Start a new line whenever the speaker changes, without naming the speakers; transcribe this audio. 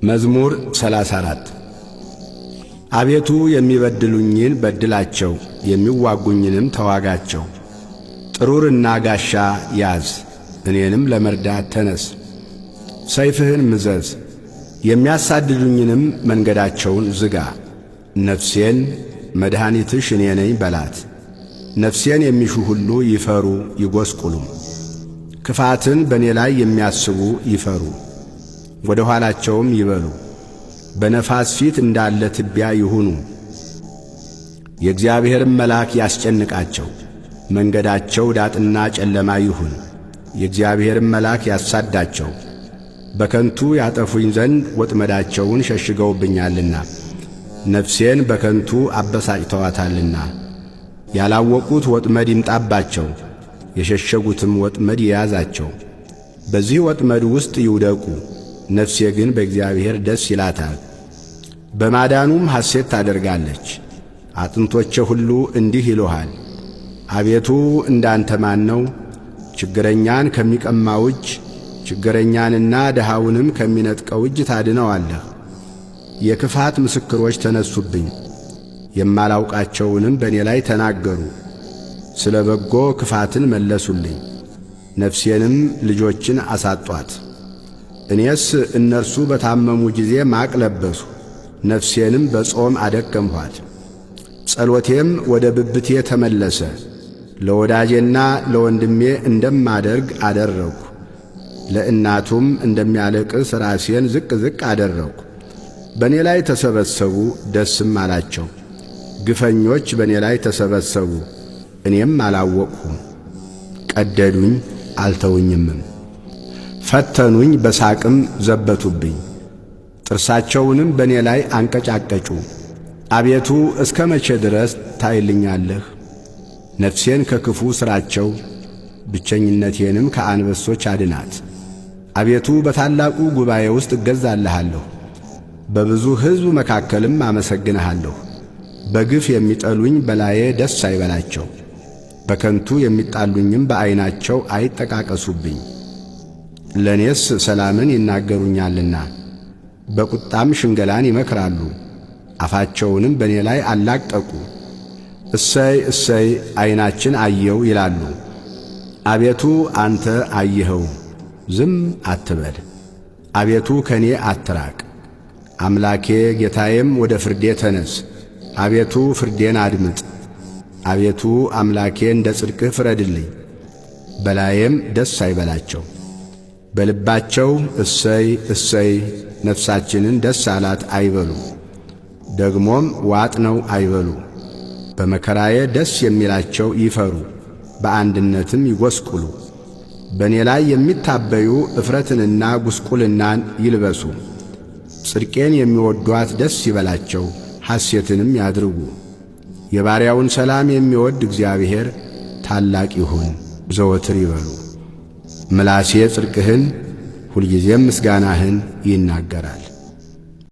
መዝሙር 34 አቤቱ የሚበድሉኝን በድላቸው፣ የሚዋጉኝንም ተዋጋቸው። ጥሩርና ጋሻ ያዝ፣ እኔንም ለመርዳት ተነስ። ሰይፍህን ምዘዝ፣ የሚያሳድዱኝንም መንገዳቸውን ዝጋ። ነፍሴን መድኃኒትሽ እኔ ነኝ በላት። ነፍሴን የሚሹ ሁሉ ይፈሩ ይጐስቁሉም። ክፋትን በእኔ ላይ የሚያስቡ ይፈሩ፣ ወደ ኋላቸውም ይበሉ። በነፋስ ፊት እንዳለ ትቢያ ይሁኑ። የእግዚአብሔርም መልአክ ያስጨንቃቸው፣ መንገዳቸው ዳጥና ጨለማ ይሁን። የእግዚአብሔርም መልአክ ያሳዳቸው፣ በከንቱ ያጠፉኝ ዘንድ ወጥመዳቸውን ሸሽገውብኛልና፣ ነፍሴን በከንቱ አበሳጭተዋታልና። ያላወቁት ወጥመድ ይምጣባቸው፣ የሸሸጉትም ወጥመድ ይያዛቸው። በዚህ ወጥመድ ውስጥ ይውደቁ። ነፍሴ ግን በእግዚአብሔር ደስ ይላታል፣ በማዳኑም ሐሴት ታደርጋለች። አጥንቶቼ ሁሉ እንዲህ ይሉሃል፣ አቤቱ እንዳንተ ማን ነው? ችግረኛን ከሚቀማው እጅ፣ ችግረኛንና ድሃውንም ከሚነጥቀው እጅ ታድነዋለህ። የክፋት ምስክሮች ተነሱብኝ፣ የማላውቃቸውንም በእኔ ላይ ተናገሩ። ስለ በጎ ክፋትን መለሱልኝ፣ ነፍሴንም ልጆችን አሳጧት። እኔስ እነርሱ በታመሙ ጊዜ ማቅ ለበሱ፣ ነፍሴንም በጾም አደከምኋት። ጸሎቴም ወደ ብብቴ ተመለሰ፣ ለወዳጄና ለወንድሜ እንደማደርግ አደረግሁ። ለእናቱም እንደሚያለቅስ ራሴን ዝቅ ዝቅ አደረግሁ። በእኔ ላይ ተሰበሰቡ ደስም አላቸው። ግፈኞች በእኔ ላይ ተሰበሰቡ፣ እኔም አላወቅሁም። ቀደዱኝ አልተውኝምም፣ ፈተኑኝ በሳቅም ዘበቱብኝ። ጥርሳቸውንም በእኔ ላይ አንቀጫቀጩ። አቤቱ እስከ መቼ ድረስ ታይልኛለህ? ነፍሴን ከክፉ ሥራቸው፣ ብቸኝነቴንም ከአንበሶች አድናት። አቤቱ በታላቁ ጉባኤ ውስጥ እገዛልሃለሁ፣ በብዙ ሕዝብ መካከልም አመሰግንሃለሁ። በግፍ የሚጠሉኝ በላዬ ደስ አይበላቸው፣ በከንቱ የሚጣሉኝም በዐይናቸው አይጠቃቀሱብኝ። ለእኔስ ሰላምን ይናገሩኛልና በቁጣም ሽንገላን ይመክራሉ። አፋቸውንም በእኔ ላይ አላቀቁ። እሰይ እሰይ ዐይናችን አየው ይላሉ። አቤቱ አንተ አየኸው፣ ዝም አትበል። አቤቱ ከእኔ አትራቅ። አምላኬ ጌታዬም ወደ ፍርዴ ተነስ። አቤቱ ፍርዴን አድምጥ። አቤቱ አምላኬ እንደ ጽድቅህ ፍረድልኝ፣ በላዬም ደስ አይበላቸው። በልባቸው እሰይ እሰይ ነፍሳችንን ደስ አላት አይበሉ፣ ደግሞም ዋጥነው አይበሉ። በመከራዬ ደስ የሚላቸው ይፈሩ፣ በአንድነትም ይጐስቁሉ። በእኔ ላይ የሚታበዩ እፍረትንና ጉስቁልናን ይልበሱ። ጽድቄን የሚወዷት ደስ ይበላቸው፣ ሐሴትንም ያድርጉ። የባሪያውን ሰላም የሚወድ እግዚአብሔር ታላቅ ይሁን ዘወትር ይበሉ። ምላሴ ጽድቅህን ሁልጊዜም ምስጋናህን ይናገራል።